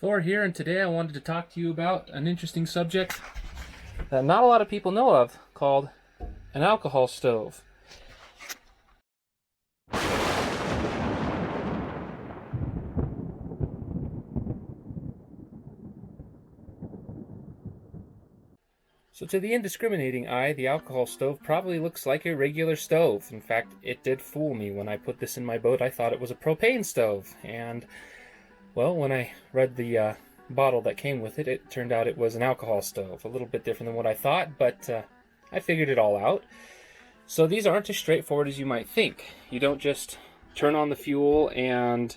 Thor here, and today I wanted to talk to you about an interesting subject that not a lot of people know of, called an alcohol stove. So to the indiscriminating eye, the alcohol stove probably looks like a regular stove. In fact, it did fool me. When I put this in my boat, I thought it was a propane stove. And, well, when I read the bottle that came with it, it turned out it was an alcohol stove. A little bit different than what I thought, but I figured it all out. So these aren't as straightforward as you might think. You don't just turn on the fuel and,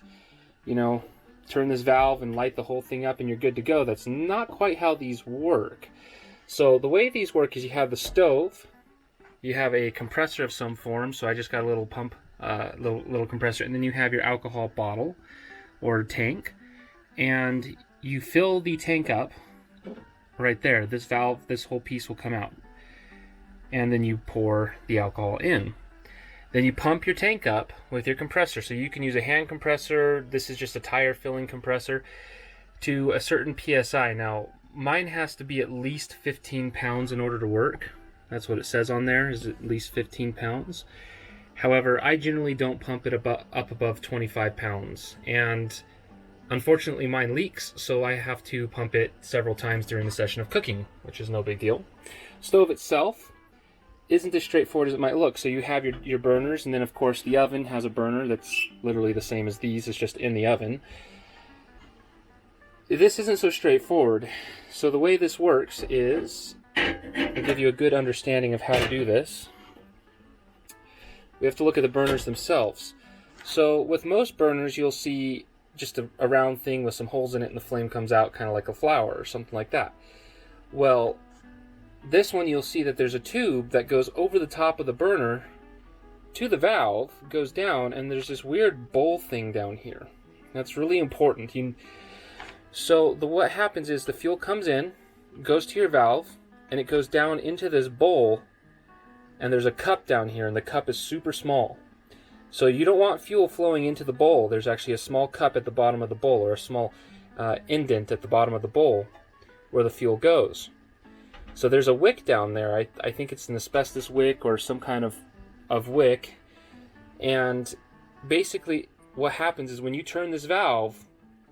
turn this valve and light the whole thing up and you're good to go. That's not quite how these work. So the way these work is you have the stove, you have a compressor of some form, so I just got a little pump, little compressor, and then you have your alcohol bottle or tank, and you fill the tank up right there. This valve, this whole piece will come out, and then you pour the alcohol in. Then you pump your tank up with your compressor, so you can use a hand compressor. This is just a tire filling compressor to a certain PSI. Now, mine has to be at least 15 pounds in order to work. That's what it says on there, is at least 15 pounds. However, I generally don't pump it up above 25 pounds. And unfortunately, mine leaks, so I have to pump it several times during the session of cooking, which is no big deal. Stove itself isn't as straightforward as it might look. So you have your burners, and then of course the oven has a burner that's literally the same as these. It's just in the oven. This isn't so straightforward. So the way this works is, to give you a good understanding of how to do this, we have to look at the burners themselves. So with most burners, you'll see just a round thing with some holes in it and the flame comes out kind of like a flower or something like that. Well, this one you'll see that there's a tube that goes over the top of the burner to the valve, goes down, and there's this weird bowl thing down here. That's really important. So what happens is the fuel comes in, goes to your valve, and it goes down into this bowl, and there's a cup down here, and the cup is super small. So you don't want fuel flowing into the bowl. There's actually a small cup at the bottom of the bowl, or a small indent at the bottom of the bowl where the fuel goes. So there's a wick down there. I think it's an asbestos wick or some kind of wick. And basically what happens is when you turn this valve,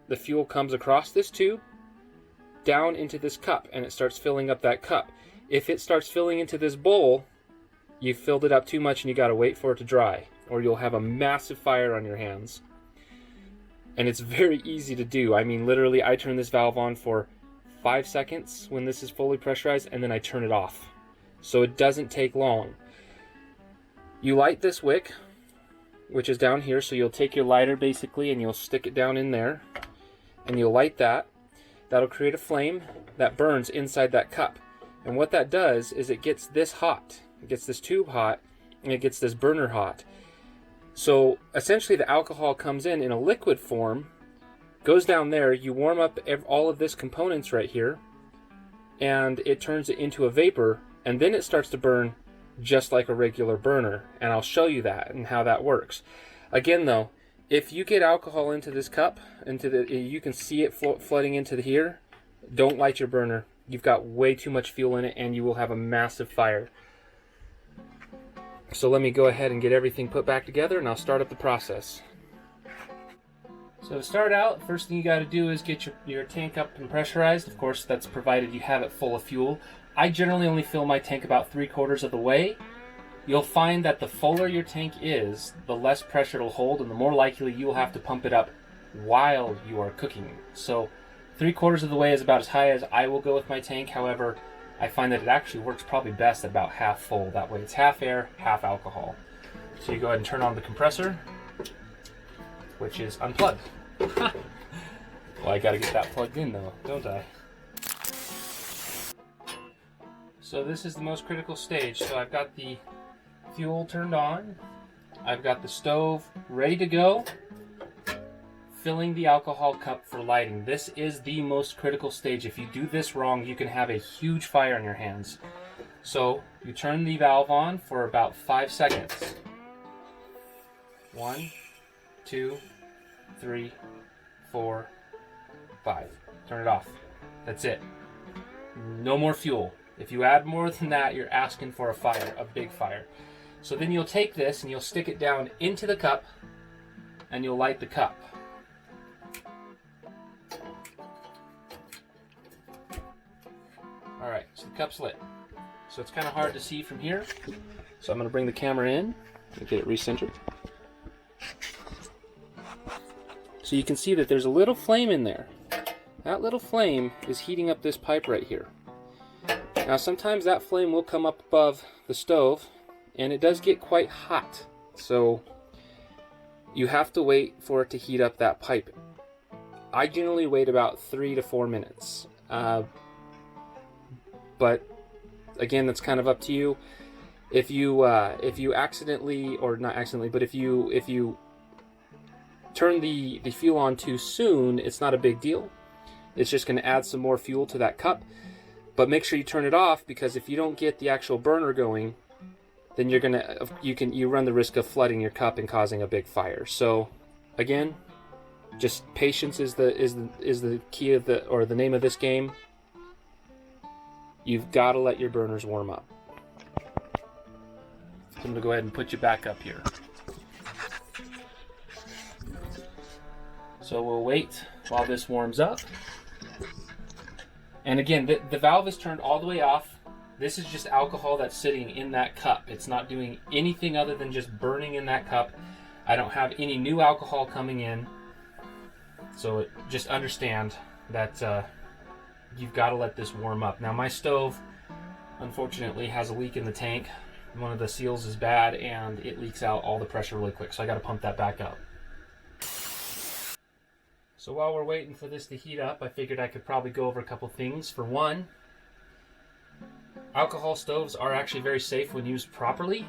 the fuel comes across this tube down into this cup, and it starts filling up that cup. If it starts filling into this bowl, you filled it up too much and you gotta wait for it to dry, or you'll have a massive fire on your hands. And it's very easy to do. I mean, literally, I turn this valve on for 5 seconds when this is fully pressurized, and then I turn it off. So it doesn't take long. You light this wick, which is down here, so you'll take your lighter basically and you'll stick it down in there, and you'll light that. That'll create a flame that burns inside that cup. And what that does is it gets this hot. It gets this tube hot, and it gets this burner hot. So essentially the alcohol comes in a liquid form, goes down there, you warm up all of this components right here, and it turns it into a vapor, and then it starts to burn just like a regular burner. And I'll show you that and how that works. Again though, if you get alcohol into this cup, you can see it flooding into here, don't light your burner. You've got way too much fuel in it and you will have a massive fire. So let me go ahead and get everything put back together and I'll start up the process. So to start out, first thing you got to do is get your tank up and pressurized. Of course, that's provided you have it full of fuel. I generally only fill my tank about 3/4 of the way. You'll find that the fuller your tank is, the less pressure it'll hold, and the more likely you'll have to pump it up while you are cooking. So 3/4 of the way is about as high as I will go with my tank. However, I find that it actually works probably best at about half full. That way it's half air, half alcohol. So you go ahead and turn on the compressor, which is unplugged. Well, I gotta get that plugged in though, don't I? So this is the most critical stage. So I've got the fuel turned on, I've got the stove ready to go, filling the alcohol cup for lighting. This is the most critical stage. If you do this wrong, you can have a huge fire on your hands. So you turn the valve on for about 5 seconds. 1, 2, 3, 4, 5. Turn it off. That's it. No more fuel. If you add more than that, you're asking for a fire, a big fire. So then you'll take this and you'll stick it down into the cup and you'll light the cup. Alright, so the cup's lit. So it's kind of hard to see from here. So I'm going to bring the camera in and get it recentered. So you can see that there's a little flame in there. That little flame is heating up this pipe right here. Now sometimes that flame will come up above the stove and it does get quite hot. So you have to wait for it to heat up that pipe. I generally wait about 3 to 4 minutes. But again, that's kind of up to you. If you accidentally, or not accidentally, but if you turn the fuel on too soon, it's not a big deal. It's just going to add some more fuel to that cup. But make sure you turn it off, because if you don't get the actual burner going, then you run the risk of flooding your cup and causing a big fire. So again, just patience is the key of the name of this game. You've got to let your burners warm up. I'm going to go ahead and put you back up here. So we'll wait while this warms up. And again, the valve is turned all the way off. This is just alcohol that's sitting in that cup. It's not doing anything other than just burning in that cup. I don't have any new alcohol coming in. So just understand that you've got to let this warm up. Now my stove, unfortunately, has a leak in the tank. One of the seals is bad and it leaks out all the pressure really quick. So I got to pump that back up. So while we're waiting for this to heat up, I figured I could probably go over a couple things. For one, alcohol stoves are actually very safe when used properly.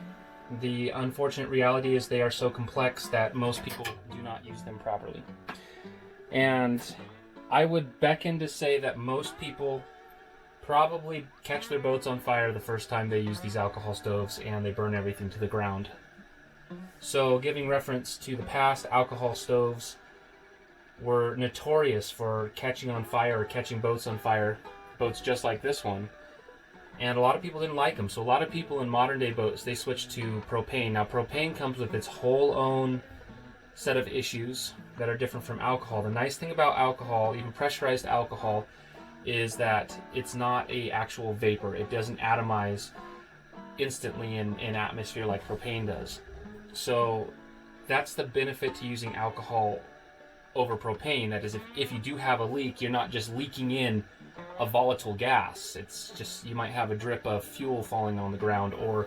The unfortunate reality is they are so complex that most people do not use them properly. And I would beckon to say that most people probably catch their boats on fire the first time they use these alcohol stoves and they burn everything to the ground. So giving reference to the past, alcohol stoves were notorious for catching on fire or catching boats on fire, boats just like this one. And a lot of people didn't like them. So a lot of people in modern day boats, they switched to propane. Now propane comes with its whole own set of issues that are different from alcohol. The nice thing about alcohol, even pressurized alcohol, is that it's not an actual vapor. It doesn't atomize instantly in atmosphere like propane does. So that's the benefit to using alcohol over propane. That is, if you do have a leak, you're not just leaking in a volatile gas. It's just, you might have a drip of fuel falling on the ground, or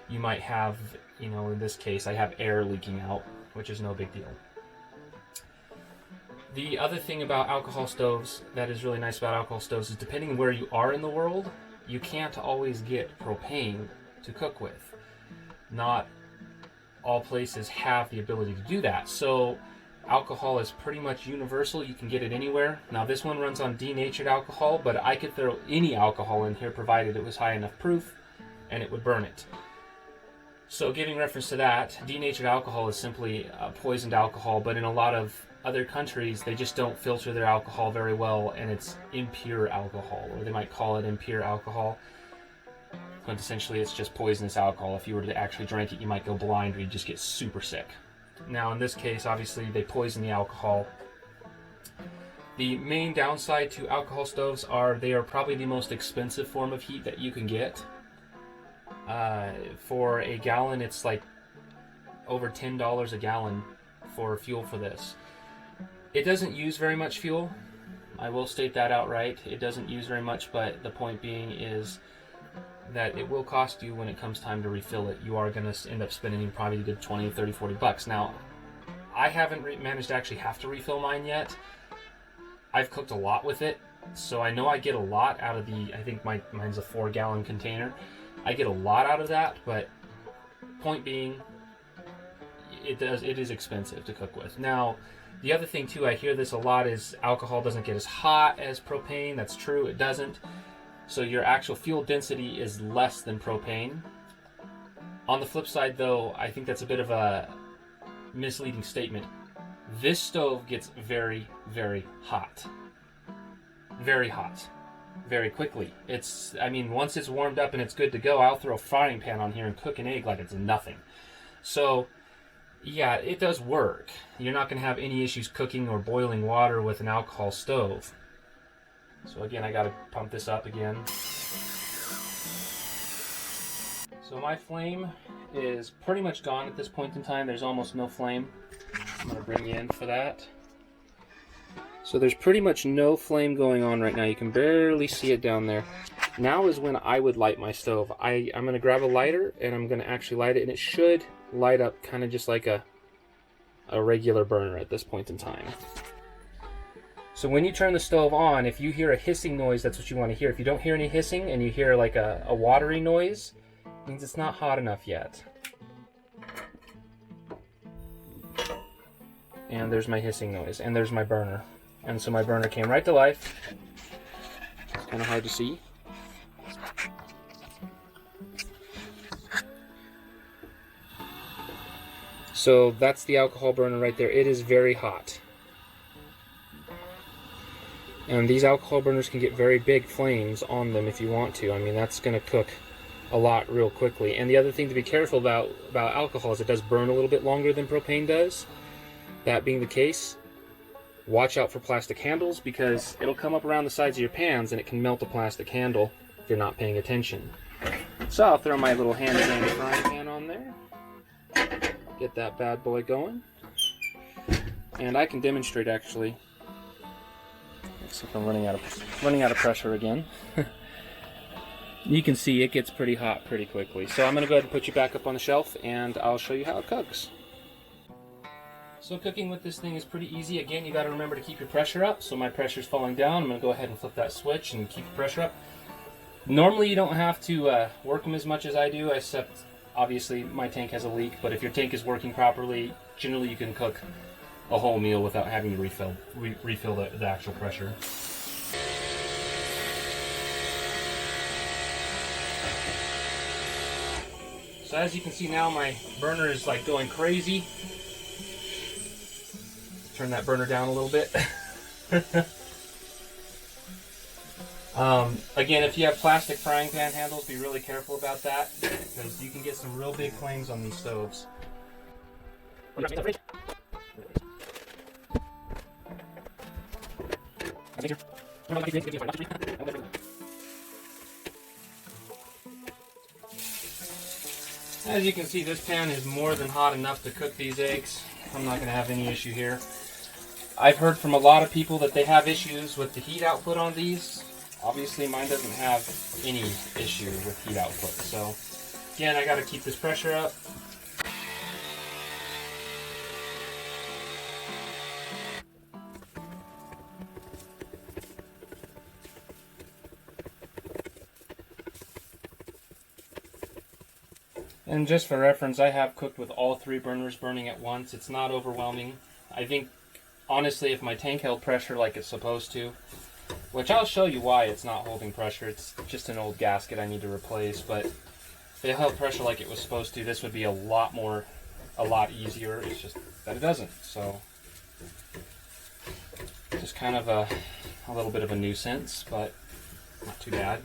you might have, in this case, I have air leaking out, which is no big deal. The other thing about alcohol stoves that is really nice about alcohol stoves is, depending on where you are in the world, you can't always get propane to cook with. Not all places have the ability to do that. So alcohol is pretty much universal. You can get it anywhere. Now this one runs on denatured alcohol, but I could throw any alcohol in here provided it was high enough proof and it would burn it. So giving reference to that, denatured alcohol is simply poisoned alcohol, but in a lot of other countries they just don't filter their alcohol very well and it's impure alcohol, or they might call it impure alcohol. But essentially it's just poisonous alcohol. If you were to actually drink it, you might go blind or you just get super sick. Now in this case, obviously they poison the alcohol. The main downside to alcohol stoves are they are probably the most expensive form of heat that you can get. For a gallon, it's like over $10 a gallon for fuel for this. It doesn't use very much fuel. I will state that outright. It doesn't use very much, but the point being is that it will cost you when it comes time to refill it. You are going to end up spending probably a good 20, 30, 40 bucks. Now, I haven't managed to actually have to refill mine yet. I've cooked a lot with it, so I know I get a lot out of the, I think mine's a 4-gallon container. I get a lot out of that, but point being, it is expensive to cook with. Now, the other thing too, I hear this a lot, is alcohol doesn't get as hot as propane. That's true, it doesn't. So your actual fuel density is less than propane. On the flip side though, I think that's a bit of a misleading statement. This stove gets very, very hot. very hot very quickly. I mean, once it's warmed up and it's good to go, I'll throw a frying pan on here and cook an egg like it's nothing. So yeah, it does work. You're not going to have any issues cooking or boiling water with an alcohol stove. So again, I got to pump this up again. So my flame is pretty much gone at this point in time. There's almost no flame. I'm going to bring you in for that. So there's pretty much no flame going on right now. You can barely see it down there. Now is when I would light my stove. I'm going to grab a lighter and I'm going to actually light it, and it should light up kind of just like a regular burner at this point in time. So when you turn the stove on, if you hear a hissing noise, that's what you want to hear. If you don't hear any hissing and you hear like a watery noise, it means it's not hot enough yet. And there's my hissing noise, and there's my burner. And so my burner came right to life. It's kind of hard to see. So that's the alcohol burner right there. It is very hot. And these alcohol burners can get very big flames on them if you want to. I mean, that's going to cook a lot real quickly. And the other thing to be careful about alcohol is it does burn a little bit longer than propane does. That being the case, watch out for plastic handles, because it'll come up around the sides of your pans and it can melt a plastic handle if you're not paying attention. So I'll throw my little handy dandy frying pan on there. Get that bad boy going. And I can demonstrate actually. Looks like I'm running out of pressure again. You can see it gets pretty hot pretty quickly. So I'm going to go ahead and put you back up on the shelf and I'll show you how it cooks. So cooking with this thing is pretty easy. Again, you got to remember to keep your pressure up. So my pressure's falling down. I'm going to go ahead and flip that switch and keep the pressure up. Normally you don't have to work them as much as I do, except obviously my tank has a leak, but if your tank is working properly, generally you can cook a whole meal without having to refill the actual pressure. So as you can see now, my burner is like going crazy. Turn that burner down a little bit. Again, if you have plastic frying pan handles, be really careful about that, because you can get some real big flames on these stoves. As you can see, this pan is more than hot enough to cook these eggs. I'm not going to have any issue here. I've heard from a lot of people that they have issues with the heat output on these. Obviously mine doesn't have any issue with heat output. So again, I got to keep this pressure up. And just for reference, I have cooked with all three burners burning at once. It's not overwhelming. I think, honestly, if my tank held pressure like it's supposed to, which I'll show you why it's not holding pressure. It's just an old gasket I need to replace, but if it held pressure like it was supposed to, this would be a lot easier. It's just that it doesn't. So, just kind of a little bit of a nuisance, but not too bad.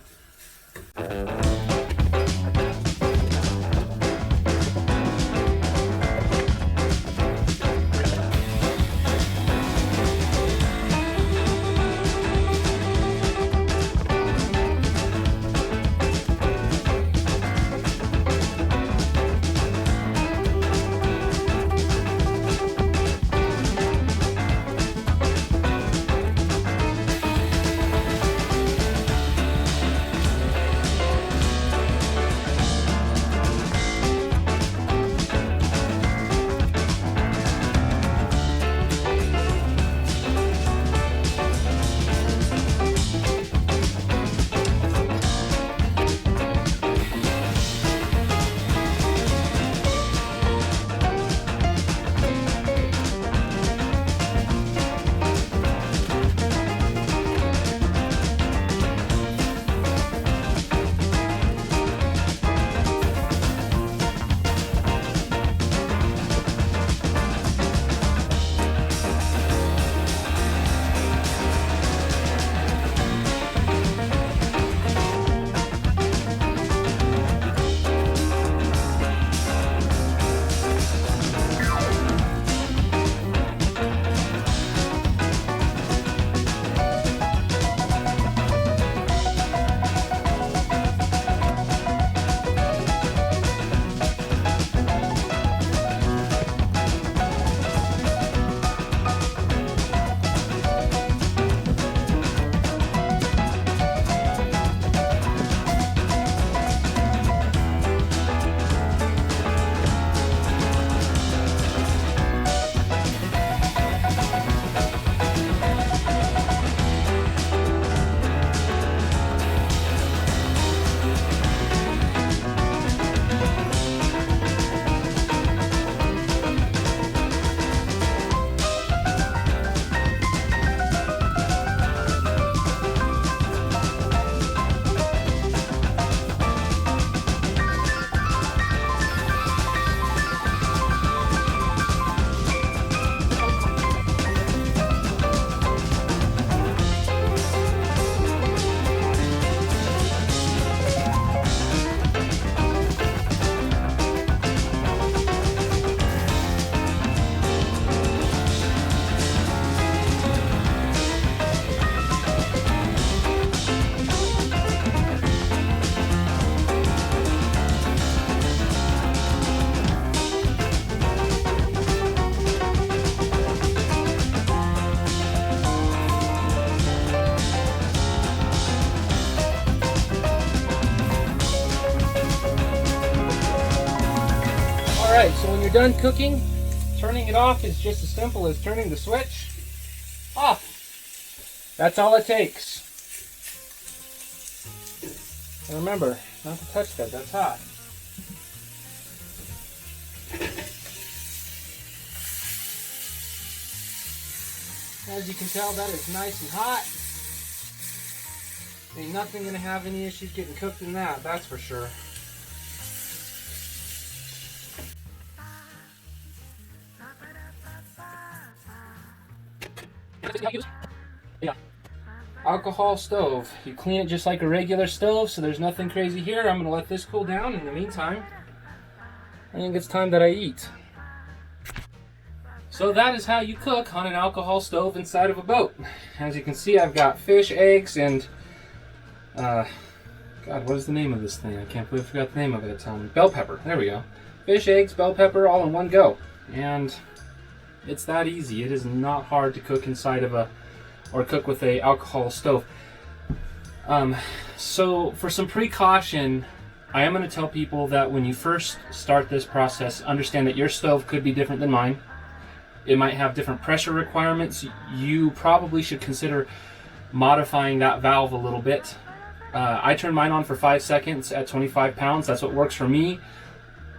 Alright, so when you're done cooking, turning it off is just as simple as turning the switch off. That's all it takes. And remember, not to touch that, that's hot. As you can tell, that is nice and hot. Ain't nothing gonna have any issues getting cooked in that, that's for sure. Alcohol stove. You clean it just like a regular stove, so there's nothing crazy here. I'm gonna let this cool down. In the meantime, I think it's time that I eat. So that is how you cook on an alcohol stove inside of a boat. As you can see, I've got fish, eggs, and God, what is the name of this thing? I can't believe I forgot the name of it. Bell pepper. There we go. Fish, eggs, bell pepper, all in one go. And it's that easy. It is not hard to cook inside of or cook with a alcohol stove. So for some precaution, I am going to tell people that when you first start this process, understand that your stove could be different than mine. It might have different pressure requirements. You probably should consider modifying that valve a little bit. I turn mine on for 5 seconds at 25 pounds. That's what works for me.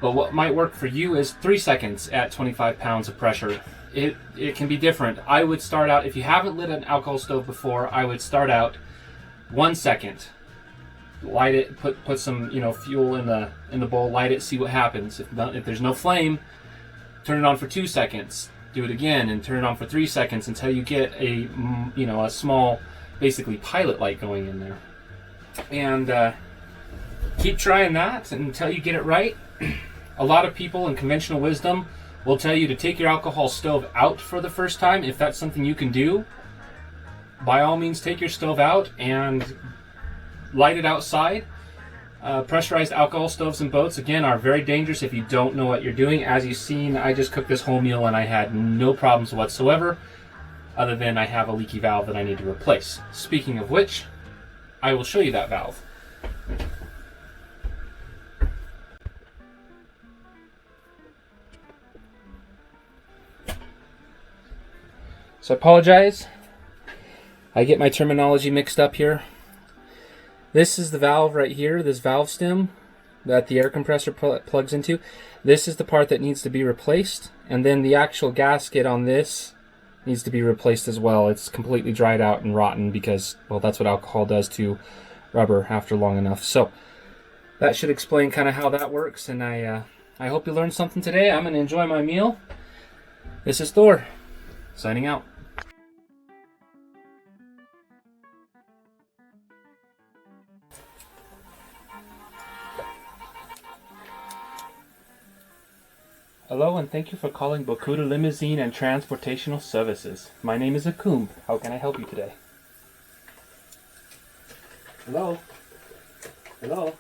But what might work for you is 3 seconds at 25 pounds of pressure. It can be different. I would start out, if you haven't lit an alcohol stove before, I would start out 1 second. Light it, put some fuel in the bowl, light it, see what happens. If there's no flame, turn it on for 2 seconds. Do it again and turn it on for 3 seconds until you get a small, basically pilot light going in there. And keep trying that until you get it right. A lot of people in conventional wisdom will tell you to take your alcohol stove out for the first time. If that's something you can do, by all means take your stove out and light it outside. Pressurized alcohol stoves and boats, again, are very dangerous if you don't know what you're doing. As you've seen, I just cooked this whole meal and I had no problems whatsoever, other than I have a leaky valve that I need to replace. Speaking of which, I will show you that valve. So I apologize. I get my terminology mixed up here. This is the valve right here, this valve stem that the air compressor plugs into. This is the part that needs to be replaced, and then the actual gasket on this needs to be replaced as well. It's completely dried out and rotten because, well, that's what alcohol does to rubber after long enough. So that should explain kind of how that works, and I hope you learned something today. I'm going to enjoy my meal. This is Thor, signing out. Hello and thank you for calling Bokuda Limousine and Transportational Services. My name is Akum. How can I help you today? Hello? Hello?